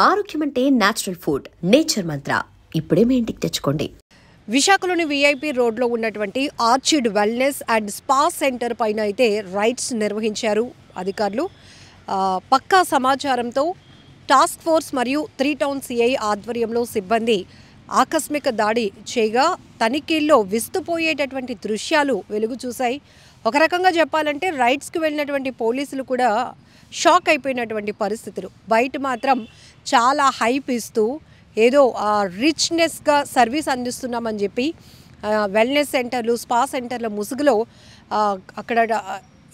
ఆరోగ్యం అంటే natural food nature మంత్ర ఇప్పుడే మీ ఇంటికి తెచ్చుకోండి. విశాఖలోని విఐపి రోడ్లో ఉన్నటువంటి orchid wellness and spa centre పైన అయితే రైడ్స్ నిర్వహించారు అధికారులు. పక్కా సమాచారంతో టాస్క్ ఫోర్స్ మరియు 3 టౌన్ సిఐ ఆధ్వర్యంలో సిబ్బంది ఆకస్మిక దాడి చేయగా తనిఖీల్లో విస్తుపోయేటటువంటి దృశ్యాలు వెలుగు చూశాయి. ఒక రకంగా చెప్పాలంటే రైడ్స్కి వెళ్ళినటువంటి పోలీసులు కూడా షాక్ అయిపోయినటువంటి పరిస్థితులు. బయట మాత్రం చాలా హైప్ ఇస్తూ ఏదో రిచ్నెస్గా సర్వీస్ అందిస్తున్నామని చెప్పి వెల్నెస్ సెంటర్లు, స్పా సెంటర్ల ముసుగులో అక్కడ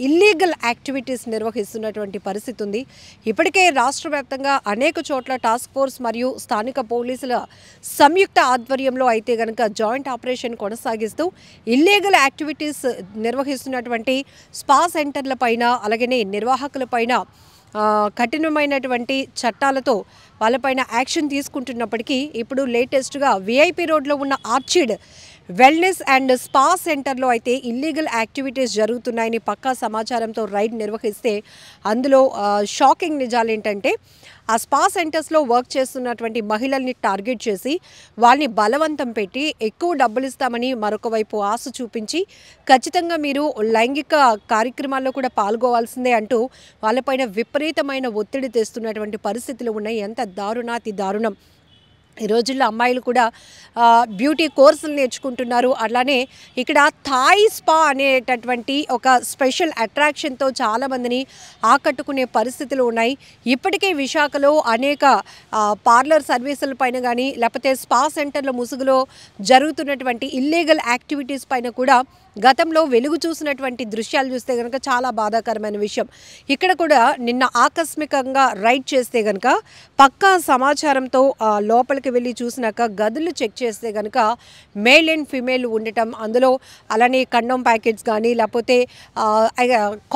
ఇల్లీగల్ యాక్టివిటీస్ నిర్వహిస్తున్నటువంటి పరిస్థితి ఉంది. ఇప్పటికే రాష్ట్ర వ్యాప్తంగా అనేక చోట్ల టాస్క్ ఫోర్స్ మరియు స్థానిక పోలీసుల సంయుక్త ఆధ్వర్యంలో అయితే కనుక జాయింట్ ఆపరేషన్ కొనసాగిస్తూ ఇల్లీగల్ యాక్టివిటీస్ నిర్వహిస్తున్నటువంటి స్పా సెంటర్ల పైన అలాగనే నిర్వాహకుల పైన కఠినమైనటువంటి చట్టాలతో వాళ్ళపైన యాక్షన్ తీసుకుంటున్నప్పటికీ ఇప్పుడు లేటెస్ట్గా విఐపి రోడ్లో ఉన్న ఆర్చిడ్ వెల్నెస్ అండ్ స్పా సెంటర్లో అయితే ఇల్లీగల్ యాక్టివిటీస్ జరుగుతున్నాయని పక్కా సమాచారంతో రైడ్ నిర్వహిస్తే అందులో షాకింగ్ నిజాలు ఏంటంటే ఆ స్పా సెంటర్స్లో వర్క్ చేస్తున్నటువంటి మహిళల్ని టార్గెట్ చేసి వాళ్ళని బలవంతం పెట్టి ఎక్కువ డబ్బులు ఇస్తామని మరొక వైపు ఆశ చూపించి ఖచ్చితంగా మీరు లైంగిక కార్యక్రమాల్లో కూడా పాల్గొవాల్సిందే అంటూ వాళ్ళపైన విపరీతమైన ఒత్తిడి తెస్తున్నటువంటి పరిస్థితులు ఉన్నాయి. ఎంత దారుణాతి దారుణం. ఈ రోజుల్లో అమ్మాయిలు కూడా బ్యూటీ కోర్సులు నేర్చుకుంటున్నారు. అలానే ఇక్కడ థాయ్ స్పా అనేటటువంటి ఒక స్పెషల్ అట్రాక్షన్తో చాలామందిని ఆకట్టుకునే పరిస్థితులు ఉన్నాయి. ఇప్పటికే విశాఖలో అనేక పార్లర్ సర్వీసుల పైన కానీ లేకపోతే స్పా సెంటర్ల ముసుగులో జరుగుతున్నటువంటి ఇల్లీగల్ యాక్టివిటీస్ పైన కూడా గతంలో వెలుగు చూసినటువంటి దృశ్యాలు చూస్తే కనుక చాలా బాధాకరమైన విషయం. ఇక్కడ కూడా నిన్న ఆకస్మికంగా రైడ్ చేస్తే కనుక పక్కా సమాచారంతో లోపలికి వెళ్ళి చూసినాక గదులు చెక్ చేస్తే కనుక మేల్ అండ్ ఫీమేల్ ఉండటం, అందులో అలానే కండోమ్ ప్యాకెట్స్ కానీ లేకపోతే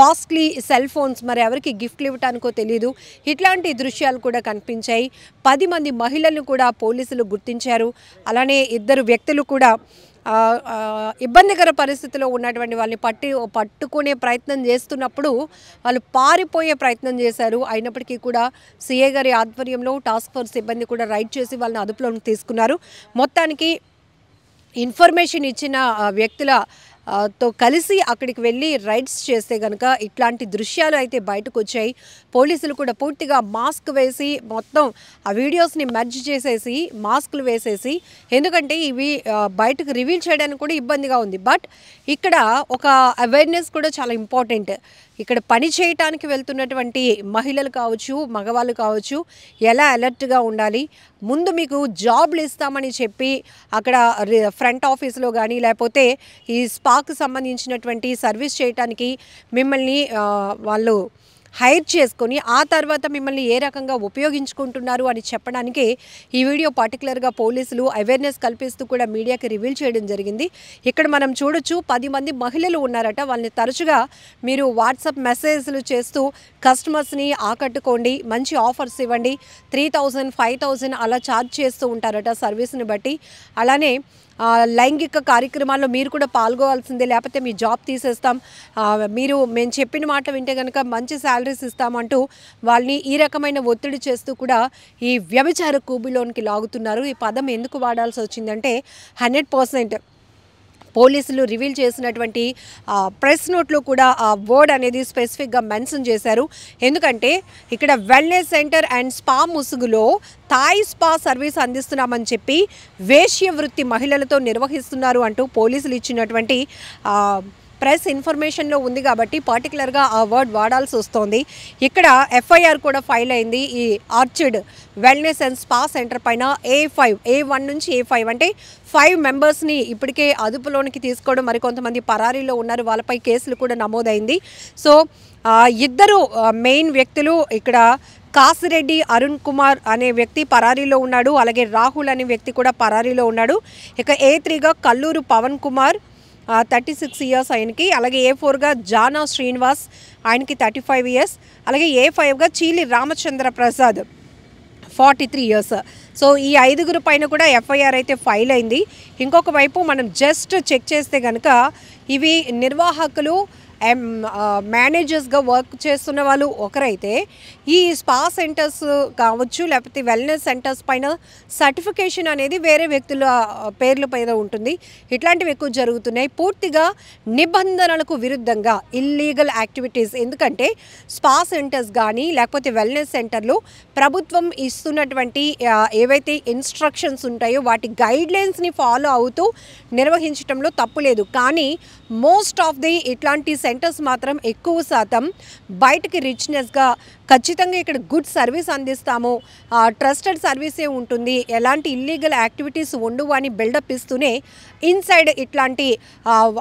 కాస్ట్లీ సెల్ ఫోన్స్ మరి ఎవరికి గిఫ్ట్లు ఇవ్వటానికో తెలియదు, ఇట్లాంటి దృశ్యాలు కూడా కనిపించాయి. 10 మంది మహిళలను కూడా పోలీసులు గుర్తించారు. అలానే 2 వ్యక్తులు కూడా ఇబ్బందికర పరిస్థితిలో ఉన్నటువంటి వాళ్ళని పట్టుకునే ప్రయత్నం చేస్తున్నప్పుడు వాళ్ళు పారిపోయే ప్రయత్నం చేశారు. అయినప్పటికీ కూడా సిఐ గారి ఆధ్వర్యంలో టాస్క్ ఫోర్స్ సిబ్బంది కూడా రైడ్ చేసి వాళ్ళని అదుపులోకి తీసుకున్నారు. మొత్తానికి ఇన్ఫర్మేషన్ ఇచ్చిన వ్యక్తుల తో కలిసి అక్కడికి వెళ్ళి రైడ్స్ చేస్తే కనుక ఇట్లాంటి దృశ్యాలు అయితే బయటకు వచ్చాయి. పోలీసులు కూడా పూర్తిగా మాస్క్ వేసి మొత్తం ఆ వీడియోస్ని మెర్జ్ చేసేసి మాస్కులు వేసేసి, ఎందుకంటే ఇవి బయటకు రివీల్ చేయడానికి కూడా ఇబ్బందిగా ఉంది. బట్ ఇక్కడ ఒక అవేర్నెస్ కూడా చాలా ఇంపార్టెంట్. ఇక్కడ పని చేయటానికి వెళ్తున్నటువంటి మహిళలు కావచ్చు, మగవాళ్ళు కావచ్చు, ఎలా అలర్ట్గా ఉండాలి, ముందు మీకు జాబ్లు ఇస్తామని చెప్పి అక్కడ ఫ్రంట్ ఆఫీస్లో కానీ లేకపోతే ఈ స్పాకు సంబంధించినటువంటి సర్వీస్ చేయటానికి మిమ్మల్ని వాళ్ళు హైర్ చేసుకొని ఆ తర్వాత మిమ్మల్ని ఏ రకంగా ఉపయోగించుకుంటున్నారు అని చెప్పడానికి ఈ వీడియో పర్టికులర్గా పోలీసులు అవేర్నెస్ కల్పిస్తూ కూడా మీడియాకి రివీల్ చేయడం జరిగింది. ఇక్కడ మనం చూడొచ్చు 10 మంది మహిళలు ఉన్నారట. వాళ్ళని తరచుగా మీరు వాట్సాప్ మెసేజ్లు చేస్తూ కస్టమర్స్ని ఆకట్టుకోండి, మంచి ఆఫర్స్ ఇవ్వండి, 3000 5000 అలా ఛార్జ్ చేస్తూ ఉంటారట సర్వీస్ని బట్టి. అలానే లైంగిక కార్యక్రమాల్లో మీరు కూడా పాల్గొవాల్సిందే, లేకపోతే మీ జాబ్ తీసేస్తాం, మేము చెప్పిన మాట వింటే కనుక మంచి శాలరీస్ ఇస్తామంటూ వాళ్ళని ఈ రకమైన ఒత్తిడి చేస్తూ కూడా ఈ వ్యభిచార కూబిలోనికి లాగుతున్నారు. ఈ పదం ఎందుకు వాడాల్సి వచ్చిందంటే 100% పోలీసులు రివీల్ చేసినటువంటి ప్రెస్ నోట్లో కూడా ఆ వర్డ్ అనేది స్పెసిఫిక్గా మెన్షన్ చేశారు. ఎందుకంటే ఇక్కడ వెల్నెస్ సెంటర్ అండ్ స్పా ముసుగులో థాయ్ స్పా సర్వీస్ అందిస్తున్నామని చెప్పి వేశ్య వృత్తి మహిళలతో నిర్వహిస్తున్నారు అంటూ పోలీసులు ఇచ్చినటువంటి ప్రెస్ ఇన్ఫర్మేషన్లో ఉంది కాబట్టి పర్టికులర్గా ఆ వర్డ్ వాడాల్సి వస్తుంది. ఇక్కడ ఎఫ్ఐఆర్ కూడా ఫైల్ అయింది ఈ orchid wellness and spa centre పైన. A1 నుంచి A5 అంటే 5 మెంబర్స్ని ఇప్పటికే అదుపులోనికి తీసుకోవడం, మరికొంతమంది పరారీలో ఉన్నారు, వాళ్ళపై కేసులు కూడా నమోదైంది. సో 2 మెయిన్ వ్యక్తులు ఇక్కడ కాసిరెడ్డి అరుణ్ కుమార్ అనే వ్యక్తి పరారీలో ఉన్నాడు, అలాగే రాహుల్ అనే వ్యక్తి కూడా పరారీలో ఉన్నాడు. ఇక A3గా కల్లూరు పవన్ కుమార్ 36 ఇయర్స్ ఆయనకి, అలాగే A4గా జానా శ్రీనివాస్ ఆయనకి 35 ఇయర్స్, అలాగే A5గా చీలి రామచంద్ర ప్రసాద్ 43 ఇయర్స్. సో ఈ 5 పైన కూడా ఎఫ్ఐఆర్ అయితే ఫైల్ అయింది. ఇంకొక వైపు మనం జస్ట్ చెక్ చేస్తే కనుక ఇవి నిర్వాహకులు మేనేజర్స్గా వర్క్ చేస్తున్న వాళ్ళు ఒకరైతే, ఈ స్పా సెంటర్స్ కావచ్చు లేకపోతే వెల్నెస్ సెంటర్స్ పైన సర్టిఫికేషన్ అనేది వేరే వ్యక్తుల పేర్ల పైన ఉంటుంది. ఇట్లాంటివి ఎక్కువ జరుగుతున్నాయి. పూర్తిగా నిబంధనలకు విరుద్ధంగా ఇల్లీగల్ యాక్టివిటీస్. ఎందుకంటే స్పా సెంటర్స్ కానీ లేకపోతే వెల్నెస్ సెంటర్లు ప్రభుత్వం ఇస్తున్నటువంటి ఏవైతే ఇన్స్ట్రక్షన్స్ ఉంటాయో వాటి గైడ్లైన్స్ని ఫాలో అవుతూ నిర్వహించడంలో తప్పు లేదు. కానీ మోస్ట్ ఆఫ్ ది ఇట్లాంటి సెంటర్స్ మాత్రం ఎక్కువ శాతం బయటకి రిచ్నెస్గా ఖచ్చితంగా ఇక్కడ గుడ్ సర్వీస్ అందిస్తాము, ట్రస్టెడ్ సర్వీసే ఉంటుంది, ఎలాంటి ఇల్లీగల్ యాక్టివిటీస్ ఉండవు అని బిల్డప్ ఇస్తూనే ఇన్సైడ్ ఇట్లాంటి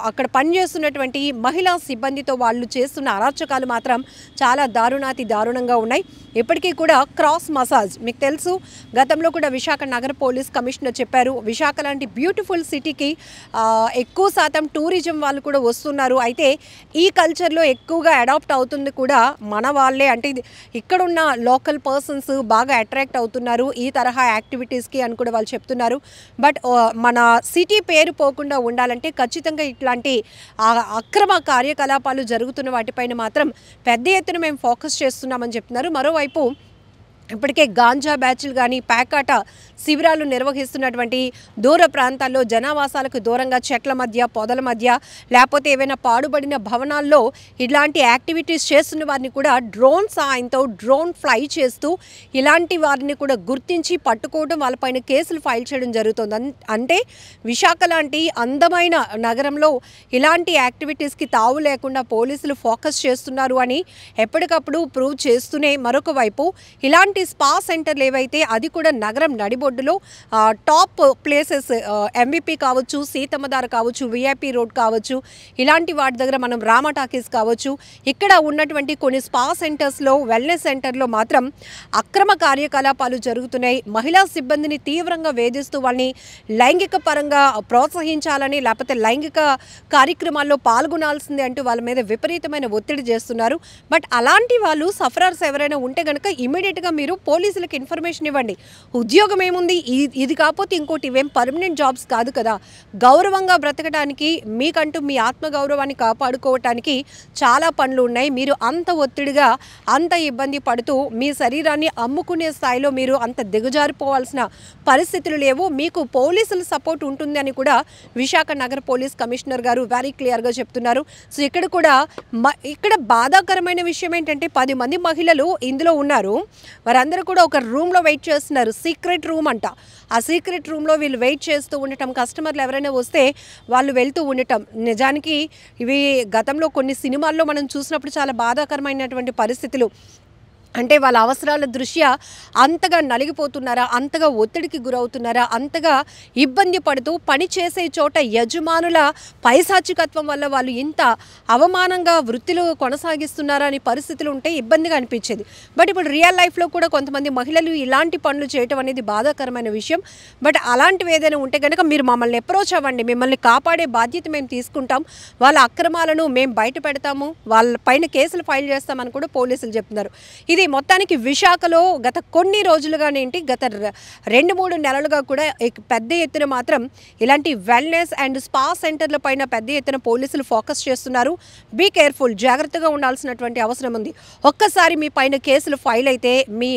అక్కడ పనిచేస్తున్నటువంటి మహిళా సిబ్బందితో వాళ్ళు చేస్తున్న అరాచకాలు మాత్రం చాలా దారుణాతి దారుణంగా ఉన్నాయి. ఇప్పటికీ కూడా క్రాస్ మసాజ్ మీకు తెలుసు, గతంలో కూడా విశాఖ నగర పోలీస్ కమిషనర్ చెప్పారు, విశాఖ లాంటి బ్యూటిఫుల్ సిటీకి ఎక్కువ శాతం టూరిజం వాళ్ళు కూడా వస్తున్నారు. అయితే ఈ కల్చర్లో ఎక్కువగా అడాప్ట్ అవుతుంది కూడా మన వాళ్ళే, అంటే ఇక్కడున్న లోకల్ పర్సన్స్ బాగా అట్రాక్ట్ అవుతున్నారు ఈ తరహా యాక్టివిటీస్కి అని కూడా వాళ్ళు చెప్తున్నారు. బట్ మన సిటీ పేరు పోకుండా ఉండాలంటే ఖచ్చితంగా ఇట్లాంటి అక్రమ కార్యకలాపాలు జరుగుతున్న వాటిపైన మాత్రం పెద్ద ఎత్తున మేము ఫోకస్ చేస్తున్నామని చెప్తున్నారు. మరోవైపు ఇప్పటికే గాంజా బ్యాచ్లు కానీ ప్యాకాట శిబిరాలు నిర్వహిస్తున్నటువంటి దూర ప్రాంతాల్లో జనావాసాలకు దూరంగా చెట్ల మధ్య పొదల మధ్య లేకపోతే ఏవైనా పాడుబడిన భవనాల్లో ఇలాంటి యాక్టివిటీస్ చేస్తున్న వారిని కూడా డ్రోన్ సాయంతో డ్రోన్ ఫ్లై చేస్తూ ఇలాంటి వారిని కూడా గుర్తించి పట్టుకోవడం, వాళ్ళపైన కేసులు ఫైల్ చేయడం జరుగుతుంది. అంటే విశాఖ లాంటి అందమైన నగరంలో ఇలాంటి యాక్టివిటీస్కి తావు లేకుండా పోలీసులు ఫోకస్ చేస్తున్నారు అని ఎప్పటికప్పుడు ప్రూవ్ చేస్తూనే మరొక వైపు ఇలాంటి స్పా సెంటర్లు ఏవైతే అది కూడా నగరం నడిబొడ్డులో టాప్ ప్లేసెస్, ఎంవిపి కావచ్చు, సీతమ్మధార కావచ్చు, విఐపి రోడ్ కావచ్చు, ఇలాంటి వాటి దగ్గర మనం రామ టాకీస్ కావచ్చు, ఇక్కడ ఉన్నటువంటి కొన్ని స్పా సెంటర్స్లో వెల్నెస్ సెంటర్లో మాత్రం అక్రమ కార్యకలాపాలు జరుగుతున్నాయి. మహిళా సిబ్బందిని తీవ్రంగా వేధిస్తూ వాళ్ళని లైంగిక పరంగా ప్రోత్సహించాలని లేకపోతే లైంగిక కార్యక్రమాల్లో పాల్గొనాల్సిందే అంటూ వాళ్ళ మీద విపరీతమైన ఒత్తిడి చేస్తున్నారు. బట్ అలాంటి వాళ్ళు సఫరర్స్ ఎవరైనా ఉంటే కనుక ఇమీడియట్గా మీరు పోలీసులకు ఇన్ఫర్మేషన్ ఇవ్వండి. ఉద్యోగం ఏముంది, ఇది కాకపోతే ఇంకోటి, ఇవేం పర్మనెంట్ జాబ్స్ కాదు కదా. గౌరవంగా బ్రతకడానికి, మీకంటూ మీ ఆత్మగౌరవాన్ని కాపాడుకోవటానికి చాలా పనులు ఉన్నాయి. మీరు అంత ఒత్తిడిగా అంత ఇబ్బంది పడుతూ మీ శరీరాన్ని అమ్ముకునే స్థాయిలో మీరు అంత దిగజారిపోవాల్సిన పరిస్థితులు లేవు. మీకు పోలీసుల సపోర్ట్ ఉంటుంది అని కూడా విశాఖ నగర పోలీస్ కమిషనర్ గారు వెరీ క్లియర్గా చెప్తున్నారు. సో ఇక్కడ బాధాకరమైన విషయం ఏంటంటే 10 మంది మహిళలు ఇందులో ఉన్నారు. వారందరూ కూడా ఒక రూమ్లో వెయిట్ చేస్తున్నారు. సీక్రెట్ రూమ్ అంట. ఆ సీక్రెట్ రూమ్లో వీళ్ళు వెయిట్ చేస్తూ ఉండటం, కస్టమర్లు ఎవరైనా వస్తే వాళ్ళు వెళ్తూ ఉండటం. నిజానికి ఇవి గతంలో కొన్ని సినిమాల్లో మనం చూసినప్పుడు చాలా బాధాకరమైనటువంటి పరిస్థితులు. అంటే వాళ్ళ అవసరాల దృష్ట్యా అంతగా నలిగిపోతున్నారా, అంతగా ఒత్తిడికి గురవుతున్నారా, అంతగా ఇబ్బంది పడుతూ పని చేసే చోట యజమానుల పైశాచికత్వం వల్ల వాళ్ళు ఇంత అవమానంగా వృత్తిలో కొనసాగిస్తున్నారా అని పరిస్థితులు ఉంటే ఇబ్బందిగా అనిపించేది. బట్ ఇప్పుడు రియల్ లైఫ్లో కూడా కొంతమంది మహిళలు ఇలాంటి పనులు చేయటం అనేది బాధాకరమైన విషయం. బట్ అలాంటివి ఏదైనా ఉంటే కనుక మీరు మమ్మల్ని అప్రోచ్ అవ్వండి, మిమ్మల్ని కాపాడే బాధ్యత మేము తీసుకుంటాం, వాళ్ళ అక్రమాలను మేము బయట పెడతాము, వాళ్ళ పైన కేసులు ఫైల్ చేస్తామని కూడా పోలీసులు చెప్తున్నారు. ఇది మొత్తానికి విశాఖలో గత కొన్ని రోజులుగానేంటి, గత 2-3 నెలలుగా కూడా పెద్ద ఎత్తున మాత్రం ఇలాంటి వెల్నెస్ అండ్ స్పా సెంటర్ల పైన పెద్ద ఎత్తున పోలీసులు ఫోకస్ చేస్తున్నారు. బీ కేర్ఫుల్, జాగ్రత్తగా ఉండాల్సినటువంటి అవసరం ఉంది. ఒక్కసారి మీ పైన కేసులు ఫైల్ అయితే మీ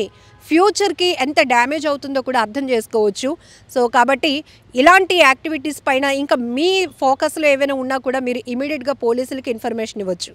ఫ్యూచర్కి ఎంత డ్యామేజ్ అవుతుందో కూడా అర్థం చేసుకోవచ్చు. సో కాబట్టి ఇలాంటి యాక్టివిటీస్ పైన ఇంకా మీ ఫోకస్లో ఏవైనా ఉన్నా కూడా మీరు ఇమీడియట్గా పోలీసులకి ఇన్ఫర్మేషన్ ఇవ్వచ్చు.